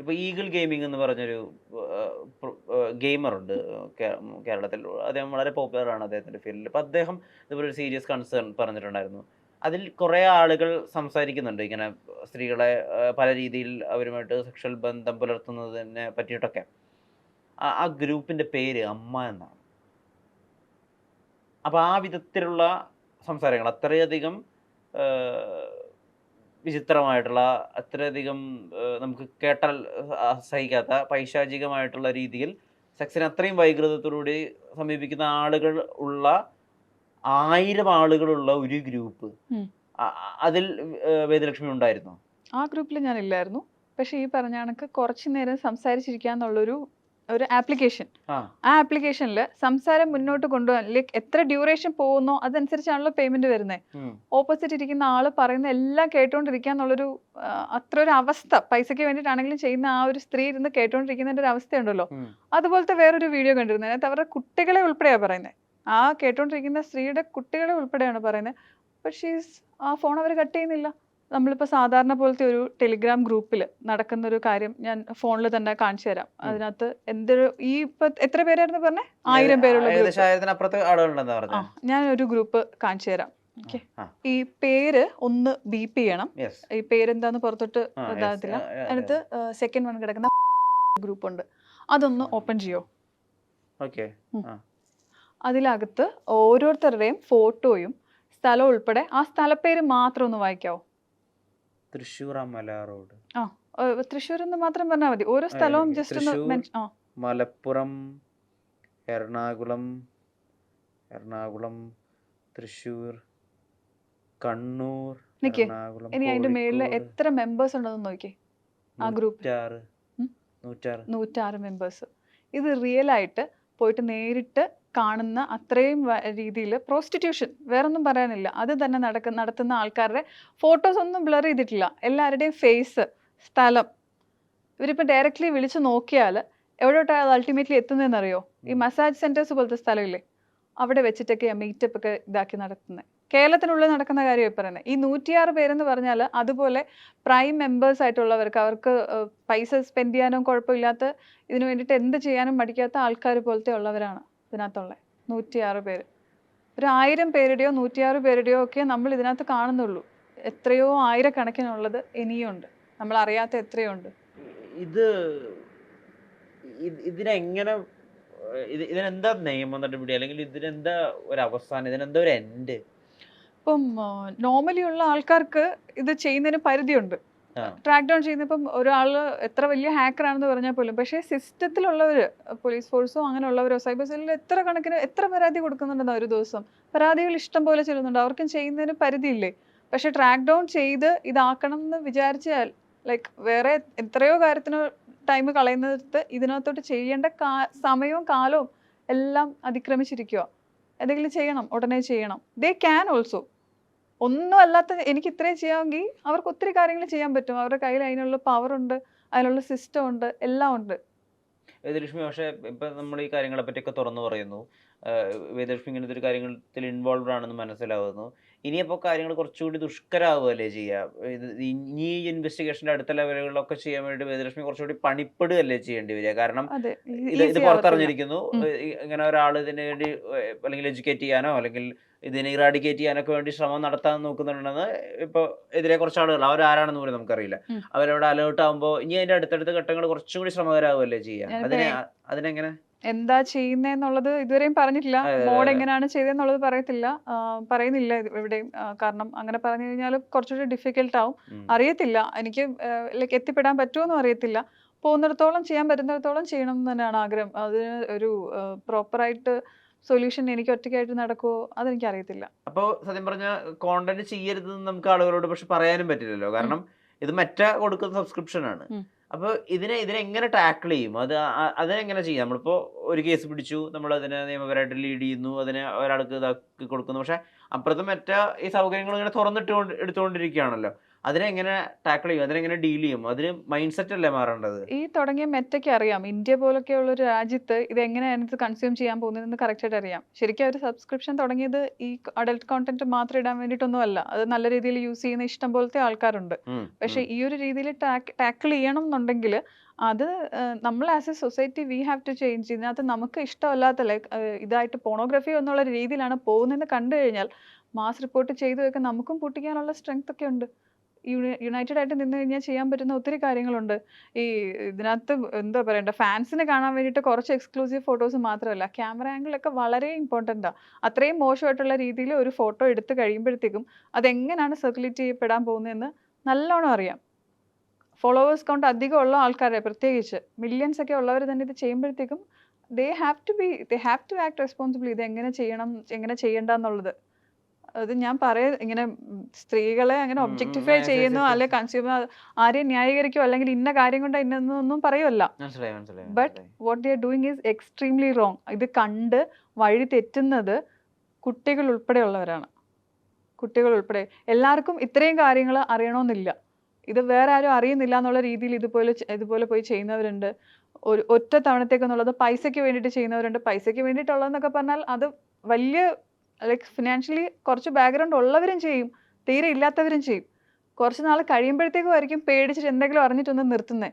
ഇപ്പൊ eagle gaming എന്ന് പറഞ്ഞൊരു ഗെയിമറുണ്ട് കേരളത്തിൽ. അദ്ദേഹം വളരെ പോപ്പുലർ ആണ് അദ്ദേഹത്തിന്റെ ഫീൽഡിൽ. അപ്പൊ അദ്ദേഹം ഇതുപോലെ ഒരു സീരിയസ് കൺസേൺ പറഞ്ഞിട്ടുണ്ടായിരുന്നു. അതിൽ കുറേ ആളുകൾ സംസാരിക്കുന്നുണ്ട് ഇങ്ങനെ സ്ത്രീകളെ പല രീതിയിൽ അവരുമായിട്ട് സെക്ഷൽ ബന്ധം പുലർത്തുന്നതിനെ പറ്റിയിട്ടൊക്കെ. ആ ഗ്രൂപ്പിന്റെ പേര് അമ്മ എന്നാണ്. അപ്പൊ ആ വിധത്തിലുള്ള സംസാരങ്ങൾ അത്രയധികം ഏഹ്, വിചിത്രമായിട്ടുള്ള, അത്രയധികം നമുക്ക് കേട്ടാൽ സഹിക്കാത്ത പൈശാചികമായിട്ടുള്ള രീതിയിൽ സെക്സിനെ അത്രയും വൈകൃതത്തോടുകൂടി സമീപിക്കുന്ന ആളുകൾ ഉള്ള 1000 ആളുകളുള്ള ഒരു ഗ്രൂപ്പ്. ഉം. അതിൽ വേദലക്ഷ്മി ഉണ്ടായിരുന്നോ? ആ ഗ്രൂപ്പിൽ ഞാനില്ലായിരുന്നു. പക്ഷേ ഈ പറഞ്ഞ കണക്ക് കുറച്ച് നേരം സംസാരിച്ചിരിക്കാന്നുള്ളൊരു ആപ്ലിക്കേഷൻ. ആ. ആ ആപ്ലിക്കേഷനിൽ സംസാരം മുന്നോട്ട് കൊണ്ടുപോകാൻ ലൈക്ക് എത്ര ഡ്യൂറേഷൻ പോകുന്നോ അതനുസരിച്ചാണല്ലോ പേയ്മെന്റ് വരുന്നത്. ഉം. ഓപ്പോസിറ്റ് ഇരിക്കുന്ന ആള് പറയുന്ന എല്ലാം കേട്ടോണ്ടിരിക്കാന്നുള്ളൊരു അത്ര ഒരു അവസ്ഥ പൈസയ്ക്ക് വേണ്ടിയിട്ടാണെങ്കിലും ചെയ്യുന്ന ആ ഒരു സ്ത്രീ ഇരുന്ന് കേട്ടോണ്ടിരിക്കുന്നതിന്റെ ഒരു അവസ്ഥയുണ്ടല്ലോ. ഉം. അതുപോലത്തെ വേറൊരു വീഡിയോ കണ്ടിരുന്നു. അതിനകത്ത് അവരുടെ കുട്ടികളെ ഉൾപ്പെടെയാ പറയുന്നത്. ആ കേട്ടോണ്ടിരിക്കുന്ന സ്ത്രീയുടെ കുട്ടികളെ ഉൾപ്പെടെയാണ് പറയുന്നത്. പക്ഷേ ആ ഫോൺ അവർ കട്ട് ചെയ്യുന്നില്ല. നമ്മളിപ്പോൾ സാധാരണ പോലത്തെ ഒരു ടെലിഗ്രാം ഗ്രൂപ്പിൽ നടക്കുന്ന ഒരു കാര്യം ഞാൻ ഫോണിൽ തന്നെ കാണിച്ചു തരാം. അതിനകത്ത് എന്തൊരു ഇപ്പൊ എത്ര പേരായിരുന്നു പറഞ്ഞേ? 1000 പേരുള്ള ഗ്രൂപ്പ്. ഏകദേശം 1000-നപ്പുറത്ത് ആളുകളുണ്ടെന്നാ ആ പറഞ്ഞത്. ഞാൻ ഒരു ഗ്രൂപ്പ് കാണിച്ചു തരാം. ഓക്കെ, ആ. ഈ പേര് ഒന്ന് ബീപ്പ് ചെയ്യണം. യെസ്. ഈ പേരെന്താന്ന് പുറത്തോട്ട് ആ, yes. ഇതാകത്തില്ല. അതെ. അതിനകത്ത് സെക്കൻഡ് വൺ കിടക്കുന്ന ഗ്രൂപ്പ് ഉണ്ട്. അതൊന്ന് ഓപ്പൺ ചെയ്യോ. ഓക്കെ. ആ. അതിലകത്ത് ഓരോരുത്തരുടെയും ഫോട്ടോയും സ്ഥലവും ഉൾപ്പെടെ ആ സ്ഥലപ്പേര് മാത്രം ഒന്ന് വായിക്കാവോ. തൃശ്ശൂർ അമല റോഡ്. ആ തൃശ്ശൂർ എന്ന് മാത്രം പറഞ്ഞാൽ മതി. ഓരോ സ്ഥലവും ജസ്റ്റ് ഒന്ന് തൃശ്ശൂർ, മലപ്പുറം, എറണാകുളം, തൃശ്ശൂർ, കണ്ണൂർ, നിക്കേ. എറണാകുളം, ഇനി അതിന്റെ മേളിൽ കോഴിക്കോട്. എത്ര മെമ്പേഴ്സ് ഉണ്ടെന്ന് നോക്കി. ആ ഗ്രൂപ്പ് 106. 106 മെമ്പേഴ്സ്. ഇത് റിയൽ ആയിട്ട് പോയിട്ട് നേരിട്ട് കാണുന്ന അത്രയും രീതിയിൽ പ്രോസ്റ്റിറ്റ്യൂഷൻ വേറൊന്നും പറയാനില്ല. അത് തന്നെ നടത്തുന്ന ആൾക്കാരുടെ ഫോട്ടോസ് ഒന്നും ബ്ലർ ചെയ്തിട്ടില്ല. എല്ലാവരുടെയും ഫേസ്, സ്ഥലം. ഇവരിപ്പോൾ ഡയറക്റ്റ്ലി വിളിച്ച് നോക്കിയാൽ എവിടോട്ടാണ് അത് അൾട്ടിമേറ്റ്ലി എത്തുന്നതെന്നറിയോ? ഈ മസാജ് സെന്റേഴ്സ് പോലത്തെ സ്ഥലമില്ലേ, അവിടെ വെച്ചിട്ടൊക്കെയാണ് മീറ്റപ്പ് ഒക്കെ ഇതാക്കി നടത്തുന്നത്. കേരളത്തിനുള്ളിൽ നടക്കുന്ന കാര്യമാണ് പറയുന്നത്. ഈ 106 പേരെന്ന് പറഞ്ഞാൽ അതുപോലെ പ്രൈം മെമ്പേഴ്സ് ആയിട്ടുള്ളവർക്ക്, അവർക്ക് പൈസ സ്പെൻഡ് ചെയ്യാനും കുഴപ്പമില്ലാത്ത, ഇതിനു വേണ്ടിയിട്ട് എന്ത് ചെയ്യാനും മടിക്കാത്ത ആൾക്കാർ പോലത്തെ ഉള്ളവരാണ് ഇതിനകത്തുള്ളത് 106 പേര്. ഒരു 1000 പേരുടെയോ 106 പേരുടെയോ ഒക്കെ നമ്മൾ ഇതിനകത്ത് കാണുന്നുള്ളൂ. എത്രയോ ആയിരക്കണക്കിനുള്ളത് ഇനിയും ഉണ്ട്, നമ്മൾ അറിയാത്ത എത്രയോ ഉണ്ട്. ഇത് ഇതിനെങ്ങനെ ഇതിനെന്താ നിയമം നടപടി, അല്ലെങ്കിൽ ഇതിനെന്താ ഒരു അവസാനം, ഇതിനെന്താ ഒരു എൻഡ്? ഇപ്പം നോർമലി ഉള്ള ആൾക്കാർക്ക് ഇത് ചെയ്യുന്നതിന് പരിധിയുണ്ട്. ട്രാക്ക് ഡൗൺ ചെയ്യുന്ന ഇപ്പം ഒരാൾ എത്ര വലിയ ഹാക്കർ ആണെന്ന് പറഞ്ഞാൽ പോലും, പക്ഷേ സിസ്റ്റത്തിലുള്ളവർ, പോലീസ് ഫോഴ്സോ അങ്ങനെയുള്ളവരോ സൈബർ സെല്ലിൽ എത്ര പരാതി കൊടുക്കുന്നുണ്ടെന്നോ ഒരു ദിവസം. പരാതികൾ ഇഷ്ടം പോലെ ചെല്ലുന്നുണ്ട്. അവർക്കും ചെയ്യുന്നതിന് പരിധിയില്ലേ. പക്ഷെ ട്രാക്ക് ഡൗൺ ചെയ്ത് ഇതാക്കണം എന്ന് വിചാരിച്ചാൽ ലൈക്ക് വേറെ എത്രയോ കാര്യത്തിന് ടൈം കളയുന്നിടത്ത് ഇതിനകത്തോട്ട് ചെയ്യേണ്ട സമയവും കാലവും എല്ലാം അതിക്രമിച്ചിരിക്കുക. എന്തെങ്കിലും ചെയ്യണം, ഉടനെ ചെയ്യണം. They can also. ഒന്നും അല്ലാത്ത എനിക്ക് ഇത്രയും ചെയ്യാമെങ്കിൽ അവർക്ക് ഒത്തിരി കാര്യങ്ങൾ ചെയ്യാൻ പറ്റും. അവരുടെ കയ്യിൽ അതിനുള്ള പവർ ഉണ്ട്, അതിനുള്ള സിസ്റ്റം ഉണ്ട്, എല്ലാം ഉണ്ട്. വേദലക്ഷ്മി, പക്ഷേ ഇപ്പം നമ്മൾ ഈ കാര്യങ്ങളെ പറ്റിയൊക്കെ തുറന്നു പറയുന്നു. വേദലക്ഷ്മി ഇങ്ങനത്തെ ഒരു കാര്യത്തിൽ ഇൻവോൾവ് ആണെന്ന് മനസ്സിലാവുന്നു. ഇനിയപ്പോൾ കാര്യങ്ങൾ കുറച്ചുകൂടി ദുഷ്കരമാവുകയല്ലേ ചെയ്യുക? ഇനി ഈ ഇൻവെസ്റ്റിഗേഷൻ്റെ അടുത്ത ലെവലുകളിലൊക്കെ ചെയ്യാൻ വേണ്ടി വേദലക്ഷ്മി കുറച്ചുകൂടി പണിപ്പെടുകയല്ലേ ചെയ്യേണ്ടി വരിക? കാരണം അതെ, ഇത് ഈസി പുറത്തറിഞ്ഞിരിക്കുന്നു. ഇങ്ങനെ ഒരാൾ ഇതിന് വേണ്ടി അല്ലെങ്കിൽ എഡ്യൂക്കേറ്റ് ചെയ്യാനോ അല്ലെങ്കിൽ ഇതിനെ ഇറാഡിക്കേറ്റ് ചെയ്യാനൊക്കെ വേണ്ടി ശ്രമം നടത്താൻ നോക്കുന്നുണ്ടെന്ന് ഇപ്പോൾ എതിരെ കുറച്ച് ആളുകൾ, അവരാരാണെന്ന് പോലും നമുക്കറിയില്ല. അവരവിടെ അലേർട്ട് ആകുമ്പോൾ ഇനി അതിൻ്റെ അടുത്തടുത്ത ഘട്ടങ്ങൾ കുറച്ചും കൂടി ശ്രമകരമാവുകയല്ലേ ചെയ്യുക? അതിനെങ്ങനെ എന്താ ചെയ്യുന്നതെന്നുള്ളത് ഇതുവരെയും പറഞ്ഞിട്ടില്ല. മോഡ് എങ്ങനെയാണ് ചെയ്തതെന്നുള്ളത് പറയുന്നില്ല എവിടെയും. കാരണം അങ്ങനെ പറഞ്ഞു കഴിഞ്ഞാൽ കുറച്ചുകൂടി ഡിഫിക്കൽട്ട് ആവും. അറിയത്തില്ല, എനിക്ക് ലൈക്ക് എത്തിപ്പെടാൻ പറ്റുമോന്നും അറിയത്തില്ല. പോകുന്നിടത്തോളം ചെയ്യാൻ പറ്റുന്നിടത്തോളം ചെയ്യണം എന്ന് തന്നെയാണ് ആഗ്രഹം. അതിന് ഒരു പ്രോപ്പറായിട്ട് സൊല്യൂഷൻ എനിക്ക് ഒറ്റയ്ക്കായിട്ട് നടക്കുമോ അതെനിക്ക് അറിയത്തില്ല. അപ്പോൾ സത്യം പറഞ്ഞാൽ കോണ്ടന്റ് ചെയ്യരുതെന്ന് നമുക്ക് ആളുകളോട് പക്ഷെ പറയാനും പറ്റില്ലല്ലോ. കാരണം ഇത് മെറ്റ കൊടുക്കുന്ന സബ്സ്ക്രിപ്ഷൻ ആണ്. അപ്പോൾ ഇതിനെങ്ങനെ ടാക്കിൾ ചെയ്യും? അതിനെങ്ങനെ ചെയ്യും? നമ്മളിപ്പോൾ ഒരു കേസ് പിടിച്ചു, നമ്മൾ അതിനെ നിയമപരമായിട്ട് ലീഡ് ചെയ്യുന്നു, അതിനെ ഒരാൾക്ക് ഇതാക്കി കൊടുക്കുന്നു. പക്ഷെ അപ്പുറത്ത് മറ്റേ ഈ സൗകര്യങ്ങൾ ഇങ്ങനെ എടുത്തുകൊണ്ടിരിക്കുകയാണല്ലോ. അതിനെങ്ങനെ ടാക്കിൾ ചെയ്യും, അതിനെങ്ങനെ ഡീൽ ചെയ്യും? അതിന് മൈൻഡ് സെറ്റ് അല്ലേ മാറേണ്ടത്? ഈ തുടങ്ങിയ മെറ്റയ്ക്ക് അറിയാം. ഇന്ത്യ പോലൊക്കെയുള്ള ഒരു രാജ്യത്ത് ഇതെങ്ങനെയാണ് ഇത് കൺസ്യൂം ചെയ്യാൻ പോകുന്നതെന്ന് കറക്റ്റായിട്ട് അറിയാം. ശരിക്കും അവർ സബ്സ്ക്രിപ്ഷൻ തുടങ്ങിയത് ഈ അഡൽട്ട് കോണ്ടന്റ് മാത്രം ഇടാൻ വേണ്ടിയിട്ടൊന്നും അല്ല. അത് നല്ല രീതിയിൽ യൂസ് ചെയ്യുന്ന ഇഷ്ടം പോലത്തെ ആൾക്കാരുണ്ട്. പക്ഷേ ഈ ഒരു രീതിയിൽ ടാക്കിൾ ചെയ്യണം എന്നുണ്ടെങ്കിൽ അത് നമ്മൾ as a society we have to change. ഇതിനകത്ത് നമുക്ക് ഇഷ്ടമല്ലാത്ത ലൈക്ക് ഇതായിട്ട് പോണോഗ്രഫി എന്നുള്ള രീതിയിലാണ് പോകുന്നതെന്ന് കണ്ടു കഴിഞ്ഞാൽ മാസ് റിപ്പോർട്ട് ചെയ്തു വെക്കാൻ നമുക്കും പൊട്ടിക്കാനുള്ള സ്ട്രെങ്ത് ഒക്കെ ഉണ്ട്. യുണൈറ്റഡ് ആയിട്ട് നിന്ന് കഴിഞ്ഞാൽ ചെയ്യാൻ പറ്റുന്ന ഒത്തിരി കാര്യങ്ങളുണ്ട്. ഈ ഇതിനകത്ത് എന്താ പറയണ്ടേ, ഫാൻസിനെ കാണാൻ വേണ്ടിയിട്ട് കുറച്ച് എക്സ്ക്ലൂസീവ് ഫോട്ടോസ് മാത്രമല്ല, ക്യാമറ ആംഗിൾ ഒക്കെ വളരെ ഇമ്പോർട്ടൻ്റാണ്. അത്രയും മോശമായിട്ടുള്ള രീതിയിൽ ഒരു ഫോട്ടോ എടുത്ത് കഴിയുമ്പോഴത്തേക്കും അതെങ്ങനെയാണ് സർക്കുലേറ്റ് ചെയ്യപ്പെടാൻ പോകുന്നതെന്ന് നല്ലോണം അറിയാം. ഫോളോവേഴ്സ് കൗണ്ട് അധികമുള്ള ആൾക്കാരെ, പ്രത്യേകിച്ച് മില്യൺസ് ഒക്കെ ഉള്ളവർ തന്നെ ഇത് ചെയ്യുമ്പോഴത്തേക്കും they have to act responsibly. ഇത് എങ്ങനെ ചെയ്യണം, എങ്ങനെ ചെയ്യണ്ട എന്നുള്ളത്. അത് ഞാൻ ഇങ്ങനെ സ്ത്രീകളെ അങ്ങനെ ഒബ്ജക്ടിഫൈ ചെയ്യുന്നു, അല്ലെ കൺസ്യൂമർ ആരെയും ന്യായീകരിക്കോ അല്ലെങ്കിൽ ഇന്ന കാര്യം കൊണ്ട് ഇന്നൊന്നും പറയുമല്ല. But what they are doing is extremely wrong. ഇത് കണ്ട് വഴി തെറ്റുന്നത് കുട്ടികൾ ഉൾപ്പെടെയുള്ളവരാണ്. കുട്ടികൾ ഉൾപ്പെടെ എല്ലാവർക്കും ഇത്രയും കാര്യങ്ങൾ അറിയണമെന്നില്ല. ഇത് വേറെ ആരും അറിയുന്നില്ല എന്നുള്ള രീതിയിൽ ഇതുപോലെ പോയി ചെയ്യുന്നവരുണ്ട്. ഒറ്റ തവണത്തേക്കെന്നുള്ളത് പൈസയ്ക്ക് വേണ്ടിയിട്ട് ചെയ്യുന്നവരുണ്ട്. പൈസയ്ക്ക് വേണ്ടിയിട്ടുള്ളതെന്നൊക്കെ പറഞ്ഞാൽ അത് വലിയ ലൈക്ക് ഫിനാൻഷ്യലി കുറച്ച് ബാക്ക്ഗ്രൗണ്ട് ഉള്ളവരും ചെയ്യും, തീരെ ഇല്ലാത്തവരും ചെയ്യും. കുറച്ച് നാൾ കഴിയുമ്പോഴത്തേക്കും ആയിരിക്കും പേടിച്ചിട്ട് എന്തെങ്കിലും അറിഞ്ഞിട്ടൊന്ന് നിർത്തുന്നത്.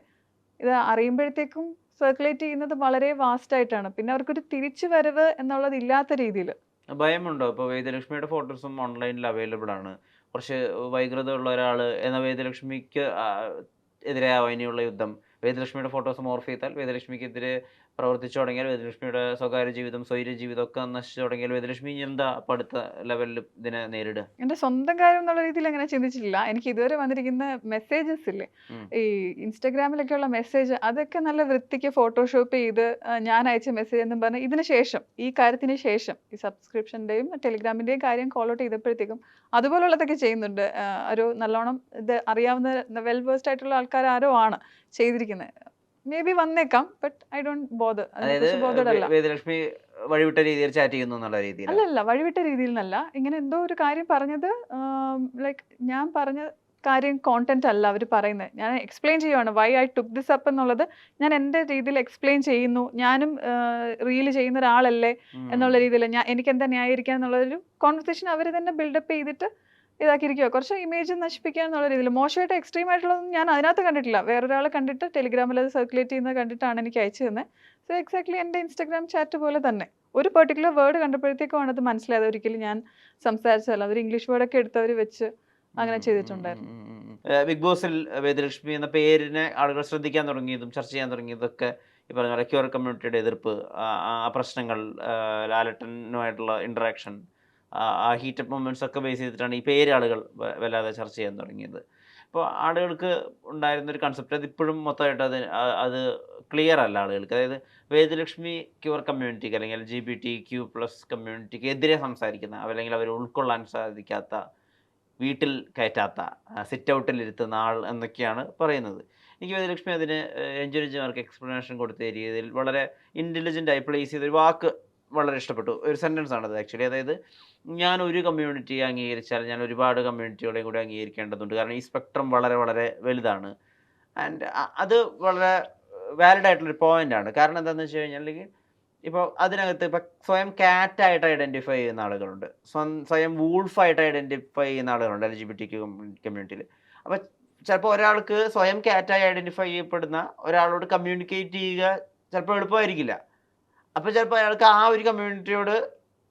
ഇത് അറിയുമ്പോഴത്തേക്കും സർക്കുലേറ്റ് ചെയ്യുന്നത് വളരെ വാസ്റ്റ് ആയിട്ടാണ്. പിന്നെ അവർക്കൊരു തിരിച്ചു വരവ് എന്നുള്ളത് ഇല്ലാത്ത രീതിയിൽ. ഭയമുണ്ടോ? ഇപ്പോൾ വേദലക്ഷ്മിയുടെ ഫോട്ടോസും ഓൺലൈനിൽ അവൈലബിൾ ആണ്. കുറച്ച് വൈകൃത ഉള്ള ഒരാൾ എന്ന വേദലക്ഷ്മിക്ക് എതിരായ ഇനിയുള്ള യുദ്ധം, വേദലക്ഷ്മിയുടെ ഫോട്ടോസ് മോർഫ് ചെയ്താൽ വേദലക്ഷ്മിക്കെതിരെ പ്രവർത്തിച്ചു തുടങ്ങിയാൽ, വേദലക്ഷ്മിയുടെ സ്വകാര്യ ജീവിതം, സ്വൈര്യ ജീവിതം ഒക്കെ നശിച്ചു തുടങ്ങിയാൽ വേദലക്ഷ്മി എന്താ അപ്പോൾ അടുത്ത ലെവലിൽ ഇതിനെ നേരിടുക? എൻ്റെ സ്വന്തം കാര്യം എന്നുള്ള രീതിയിൽ അങ്ങനെ ചിന്തിച്ചിട്ടില്ല. എനിക്ക് ഇതുവരെ വന്നിരിക്കുന്ന മെസ്സേജസ് ഇല്ലേ, ഈ ഇൻസ്റ്റാഗ്രാമിലൊക്കെയുള്ള മെസ്സേജ്, അതൊക്കെ നല്ല വൃത്തിക്ക് ഫോട്ടോഷോപ്പ് ചെയ്ത് ഞാൻ അയച്ച മെസ്സേജ് എന്നും പറഞ്ഞ് ഇതിന് ശേഷം, ഈ കാര്യത്തിന് ശേഷം, ഈ സബ്സ്ക്രിപ്ഷൻ്റെയും ടെലിഗ്രാമിൻ്റെയും കാര്യം കോൾ ഔട്ട് ചെയ്തപ്പോഴത്തേക്കും അതുപോലുള്ളതൊക്കെ ചെയ്യുന്നുണ്ട്. ഒരു നല്ലോണം ഇത് അറിയാവുന്ന വെൽ വേഴ്സ്ഡ് ആയിട്ടുള്ള ആൾക്കാർ ആരോ ആണ് ചെയ്തിരിക്കുന്നത്. മേ ബി വന്നേക്കാം, but I don't bother. Vedalakshmi വഴിവിട്ട രീതിയിൽ ചാറ്റ് ചെയ്യുന്നു എന്നുള്ള രീതിയിൽ അല്ലല്ല, വഴിവിട്ട രീതിയിൽ നിന്നല്ല. ഇങ്ങനെ എന്തോ ഒരു കാര്യം പറഞ്ഞത്, ലൈക്ക് ഞാൻ പറഞ്ഞ കാര്യം കോണ്ടന്റ് അല്ല അവർ പറയുന്നത്. ഞാൻ എക്സ്പ്ലെയിൻ ചെയ്യുവാണ് why I took this up എന്നുള്ളത്. ഞാൻ എൻ്റെ രീതിയിൽ എക്സ്പ്ലെയിൻ ചെയ്യുന്നു. ഞാനും റീല് ചെയ്യുന്ന ഒരാളല്ലേ എന്നുള്ള രീതിയിൽ എനിക്ക് എന്താ ന്യായീകരിക്കുക എന്നുള്ളൊരു കോൺവെർസേഷൻ അവർ തന്നെ ബിൽഡപ്പ് ചെയ്തിട്ട് ഇതാക്കിയിരിക്കുക. കുറച്ച് ഇമേജ് നശിപ്പിക്കുക എന്നുള്ള രീതിയിൽ. മോശമായിട്ട് എക്സ്ട്രീം ആയിട്ടുള്ളതൊന്നും ഞാൻ അതിനകത്ത് കണ്ടിട്ടില്ല. വേറൊരാൾ കണ്ടിട്ട് ടെലിഗ്രാമിൽ അത് സർക്കുലേറ്റ് ചെയ്യുന്നത് കണ്ടിട്ടാണ് എനിക്ക് അയച്ചു തന്നെ. സോ എക്സാക്ട്ലി എൻ്റെ ഇൻസ്റ്റാഗ്രാം ചാറ്റ് പോലെ തന്നെ ഒരു പെർട്ടിക്കുലർ വേർഡ് കണ്ടപ്പോഴത്തേക്കുമാണ് അത് മനസ്സിലായത്. ഒരിക്കലും ഞാൻ സംസാരിച്ചതല്ല. അതൊരു ഇംഗ്ലീഷ് വേർഡൊക്കെ എടുത്തവർ വെച്ച് അങ്ങനെ ചെയ്തിട്ടുണ്ടായിരുന്നു. ബിഗ് ബോസിൽ വേദലക്ഷ്മി എന്ന പേരിനെ ആളുകൾ ശ്രദ്ധിക്കാൻ തുടങ്ങിയതും ചർച്ച ചെയ്യാൻ തുടങ്ങിയതൊക്കെ ഈ പറഞ്ഞ പോലെ ക്യൂർ കമ്മ്യൂണിറ്റിയുടെ എതിർപ്പ്, ആ പ്രശ്നങ്ങൾ, ലാലട്ടനുമായിട്ടുള്ള ഇൻട്രാക്ഷൻ, ആ ഹീറ്റപ്പ് മൊമെൻറ്റ്സ് ഒക്കെ ബേസ് ചെയ്തിട്ടാണ് ഈ പേര് ആളുകൾ വല്ലാതെ ചർച്ച ചെയ്യാൻ തുടങ്ങിയത്. അപ്പോൾ ആളുകൾക്ക് ഉണ്ടായിരുന്നൊരു കൺസെപ്റ്റ് അതിപ്പോഴും മൊത്തമായിട്ട് അത് ക്ലിയർ അല്ല ആളുകൾക്ക്. അതായത് വേദലക്ഷ്മി ക്യൂർ കമ്മ്യൂണിറ്റിക്ക് അല്ലെങ്കിൽ LGBTQ+ കമ്മ്യൂണിറ്റിക്ക് എതിരെ സംസാരിക്കുന്ന, അല്ലെങ്കിൽ അവർ ഉൾക്കൊള്ളാൻ സാധിക്കാത്ത, വീട്ടിൽ കയറ്റാത്ത, സിറ്റ് ഔട്ടിൽ ഇരുത്തുന്ന ആൾ എന്നൊക്കെയാണ് പറയുന്നത്. എനിക്ക് വേദലക്ഷ്മി അതിന് രഞ്ജുമാർക്ക് എക്സ്പ്ലനേഷൻ കൊടുത്ത രീതിയിൽ വളരെ ഇൻ്റലിജൻ്റായി പ്ലേസ് ചെയ്തൊരു വാക്ക് വളരെ ഇഷ്ടപ്പെട്ടു. ഒരു സെൻറ്റൻസ് ആണത് ആക്ച്വലി. അതായത് ഞാൻ ഒരു കമ്മ്യൂണിറ്റിയെ അംഗീകരിച്ചാൽ ഞാൻ ഒരുപാട് കമ്മ്യൂണിറ്റികളെയും കൂടി അംഗീകരിക്കേണ്ടതുണ്ട്. കാരണം ഈ സ്പെക്ട്രം വളരെ വളരെ വലുതാണ്. ആൻഡ് അത് വളരെ വാലിഡ് ആയിട്ടുള്ളൊരു പോയിൻ്റാണ്. കാരണം എന്താണെന്ന് വെച്ച് കഴിഞ്ഞാൽ, ഇപ്പോൾ അതിനകത്ത് ഇപ്പം സ്വയം ക്യാറ്റായിട്ട് ഐഡൻറ്റിഫൈ ചെയ്യുന്ന ആളുകളുണ്ട്, സ്വയം വൂൾഫായിട്ട് ഐഡൻറ്റിഫൈ ചെയ്യുന്ന ആളുകളുണ്ട് LGBTQ കമ്മ്യൂണിറ്റിയിൽ. അപ്പോൾ ചിലപ്പോൾ ഒരാൾക്ക് സ്വയം ക്യാറ്റായി ഐഡൻറ്റിഫൈ ചെയ്യപ്പെടുന്ന ഒരാളോട് കമ്മ്യൂണിക്കേറ്റ് ചെയ്യുക ചിലപ്പോൾ എളുപ്പമായിരിക്കില്ല. അപ്പോൾ ചിലപ്പോൾ അയാൾക്ക് ആ ഒരു കമ്മ്യൂണിറ്റിയോട്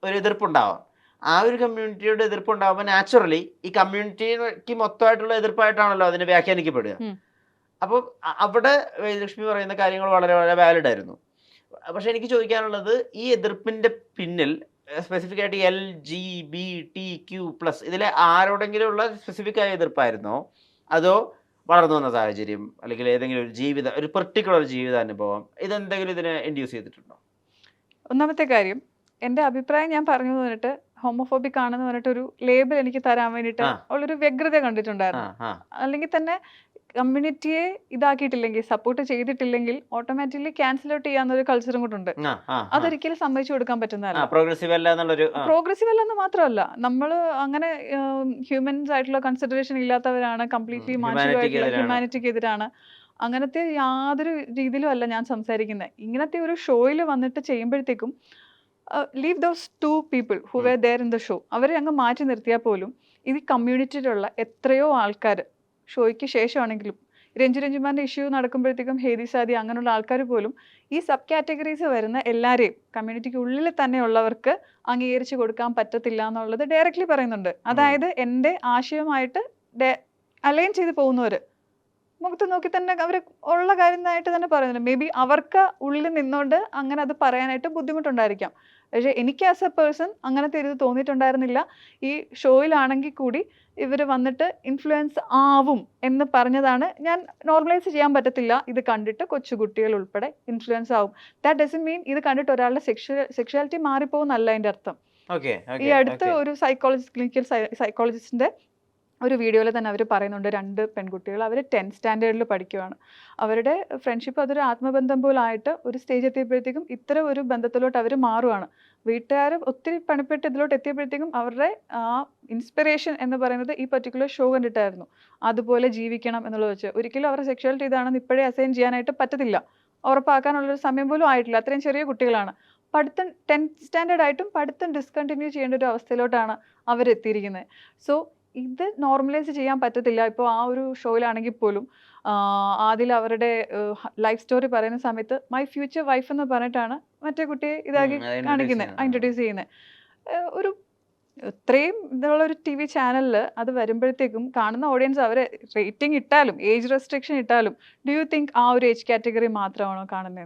ഒരു എതിർപ്പുണ്ടാവാം. ആ ഒരു കമ്മ്യൂണിറ്റിയോട് എതിർപ്പുണ്ടാകുമ്പോൾ നാച്ചുറലി ഈ കമ്മ്യൂണിറ്റിക്ക് മൊത്തമായിട്ടുള്ള എതിർപ്പായിട്ടാണല്ലോ അതിനെ വ്യാഖ്യാനിക്കപ്പെടുക. അപ്പോൾ അവിടെ വേദലക്ഷ്മി പറയുന്ന കാര്യങ്ങൾ വളരെ വളരെ വാലിഡ് ആയിരുന്നു. പക്ഷെ എനിക്ക് ചോദിക്കാനുള്ളത്, ഈ എതിർപ്പിൻ്റെ പിന്നിൽ സ്പെസിഫിക് ആയിട്ട് LGBTQ+ ഇതിലെ ആരോടെങ്കിലും ഉള്ള സ്പെസിഫിക് ആയ എതിർപ്പായിരുന്നോ, അതോ വളർന്നു വന്ന സാഹചര്യം, അല്ലെങ്കിൽ ഏതെങ്കിലും ഒരു പെർട്ടിക്കുലർ ജീവിതാനുഭവം, ഇതെന്തെങ്കിലും ഇതിനെ ഇൻഡ്യൂസ് ചെയ്തിട്ടുണ്ടോ? ഒന്നാമത്തെ കാര്യം, എൻ്റെ അഭിപ്രായം ഞാൻ പറഞ്ഞു പറഞ്ഞിട്ട് ഹോമോഫോബിക് ആണെന്ന് പറഞ്ഞിട്ട് ഒരു ലേബൽ എനിക്ക് തരാൻ വേണ്ടിയിട്ട് ഉള്ളൊരു വ്യഗ്രത കണ്ടിട്ടുണ്ടായിരുന്നു. അല്ലെങ്കിൽ തന്നെ കമ്മ്യൂണിറ്റിയെ ഇതാക്കിയിട്ടില്ലെങ്കിൽ സപ്പോർട്ട് ചെയ്തിട്ടില്ലെങ്കിൽ ഓട്ടോമാറ്റിക്കലി ക്യാൻസൽ ഔട്ട് ചെയ്യാന്നൊരു കൾച്ചറും കൂടെ ഉണ്ട്. അതൊരിക്കലും സമ്മതിച്ചു കൊടുക്കാൻ പറ്റുന്നതല്ല. പ്രോഗ്രസീവ് അല്ല എന്നുള്ളൊരു പ്രോഗ്രസീവ് അല്ലെന്ന് മാത്രമല്ല, നമ്മൾ അങ്ങനെ ഹ്യൂമൻസ് ആയിട്ടുള്ള കൺസിഡറേഷൻ ഇല്ലാത്തവരാണ്, കംപ്ലീറ്റ്ലി മാനുഷികമായിട്ടുള്ള ഹ്യൂമാനിറ്റിക്ക് എതിരാണ്. അങ്ങനത്തെ യാതൊരു രീതിയിലും അല്ല ഞാൻ സംസാരിക്കുന്നത്. ഇങ്ങനത്തെ ഒരു ഷോയിൽ വന്നിട്ട് ചെയ്യുമ്പോഴത്തേക്കും leave those 2 people who were there in the show. അവരെ അങ്ങ് മാറ്റി നിർത്തിയാൽ പോലും ഇത് കമ്മ്യൂണിറ്റിയിലുള്ള എത്രയോ ആൾക്കാർ ഷോയ്ക്ക് ശേഷമാണെങ്കിലും രഞ്ജുമാൻ്റെ ഇഷ്യൂ നടക്കുമ്പോഴത്തേക്കും ഹേദി സാദി അങ്ങനെയുള്ള ആൾക്കാർ പോലും ഈ സബ് കാറ്റഗറീസ് വരുന്ന എല്ലാവരെയും കമ്മ്യൂണിറ്റിക്ക് ഉള്ളിൽ തന്നെ ഉള്ളവർക്ക് അംഗീകരിച്ച് കൊടുക്കാൻ പറ്റത്തില്ല എന്നുള്ളത് ഡയറക്റ്റ്ലി പറയുന്നുണ്ട്. അതായത് എൻ്റെ ആശയമായിട്ട് അലൈൻ ചെയ്ത് പോകുന്നവർ മുഖത്ത് നോക്കി തന്നെ അവർ ഉള്ള കാര്യമായിട്ട് തന്നെ പറയുന്നുണ്ട്. മേ ബി അവർക്ക് ഉള്ളിൽ നിന്നുകൊണ്ട് അങ്ങനെ അത് പറയാനായിട്ട് ബുദ്ധിമുട്ടുണ്ടായിരിക്കാം. പക്ഷേ എനിക്ക് ആസ് എ പേഴ്സൺ അങ്ങനത്തെ ഇത് തോന്നിയിട്ടുണ്ടായിരുന്നില്ല. ഈ ഷോയിലാണെങ്കിൽ കൂടി ഇവർ വന്നിട്ട് ഇൻഫ്ലുവൻസ് ആവും എന്ന് പറഞ്ഞതാണ്. ഞാൻ നോർമലൈസ് ചെയ്യാൻ പറ്റത്തില്ല, ഇത് കണ്ടിട്ട് കൊച്ചുകുട്ടികൾ ഉൾപ്പെടെ ഇൻഫ്ലുവൻസ് ആവും. ദാറ്റ് ഡസൻറ്റ് മീൻ ഇത് കണ്ടിട്ട് ഒരാളുടെ സെക്ഷുവാലിറ്റി മാറിപ്പോകുന്നല്ല അതിൻ്റെ അർത്ഥം. ഈ അടുത്ത് ഒരു ക്ലിനിക്കൽ സൈക്കോളജിസ്റ്റിൻ്റെ ഒരു വീഡിയോയിൽ തന്നെ അവർ പറയുന്നുണ്ട്, 2 പെൺകുട്ടികൾ അവർ 10th സ്റ്റാൻഡേർഡിൽ പഠിക്കുവാണ്. അവരുടെ ഫ്രണ്ട്ഷിപ്പ് അതൊരു ആത്മബന്ധം പോലായിട്ട് ഒരു സ്റ്റേജ് എത്തിയപ്പോഴത്തേക്കും ഇത്തരം ഒരു ബന്ധത്തിലോട്ട് അവർ മാറുവാണ്. വീട്ടുകാർ ഒത്തിരി പണിപ്പെട്ട് ഇതിലോട്ട് എത്തിയപ്പോഴത്തേക്കും അവരുടെ ആ ഇൻസ്പിറേഷൻ എന്ന് പറയുന്നത് ഈ പർട്ടിക്കുലർ ഷോ കണ്ടിട്ടായിരുന്നു. അതുപോലെ ജീവിക്കണം എന്നുള്ളത് വെച്ച് ഒരിക്കലും അവരുടെ സെക്ഷുവാലിറ്റി ഇതാണെന്ന് ഇപ്പോഴേ അസൈൻ ചെയ്യാനായിട്ട് പറ്റത്തില്ല. ഉറപ്പാക്കാനുള്ളൊരു സമയം പോലും ആയിട്ടില്ല. അത്രയും ചെറിയ കുട്ടികളാണ്. പഠിത്തം 10th സ്റ്റാൻഡേർഡ് ആയിട്ടും പഠിത്തം ഡിസ്കണ്ടിന്യൂ ചെയ്യേണ്ട ഒരു അവസ്ഥയിലോട്ടാണ് അവരെത്തിയിരിക്കുന്നത്. സോ ഇത് നോർമലൈസ് ചെയ്യാൻ പറ്റത്തില്ല. ഇപ്പോൾ ആ ഒരു ഷോയിലാണെങ്കിൽ പോലും അതിൽ അവരുടെ ലൈഫ് സ്റ്റോറി പറയുന്ന സമയത്ത് മൈ ഫ്യൂച്ചർ വൈഫ് എന്ന് പറഞ്ഞിട്ടാണ് മറ്റേ കുട്ടിയെ ഇതാക്കി കാണിക്കുന്നത്, ഇൻട്രൊഡ്യൂസ് ചെയ്യുന്നത്. ഒരു ഇത്രയും ഇതുള്ളൊരു TV ചാനലിൽ അത് വരുമ്പോഴത്തേക്കും കാണുന്ന ഓഡിയൻസ് അവരെ റേറ്റിംഗ് ഇട്ടാലും ഏജ് റെസ്ട്രിക്ഷൻ ഇട്ടാലും ഡു യു തിങ്ക് ആ ഒരു ഏജ് കാറ്റഗറി മാത്രമാണോ കാണുന്നത്?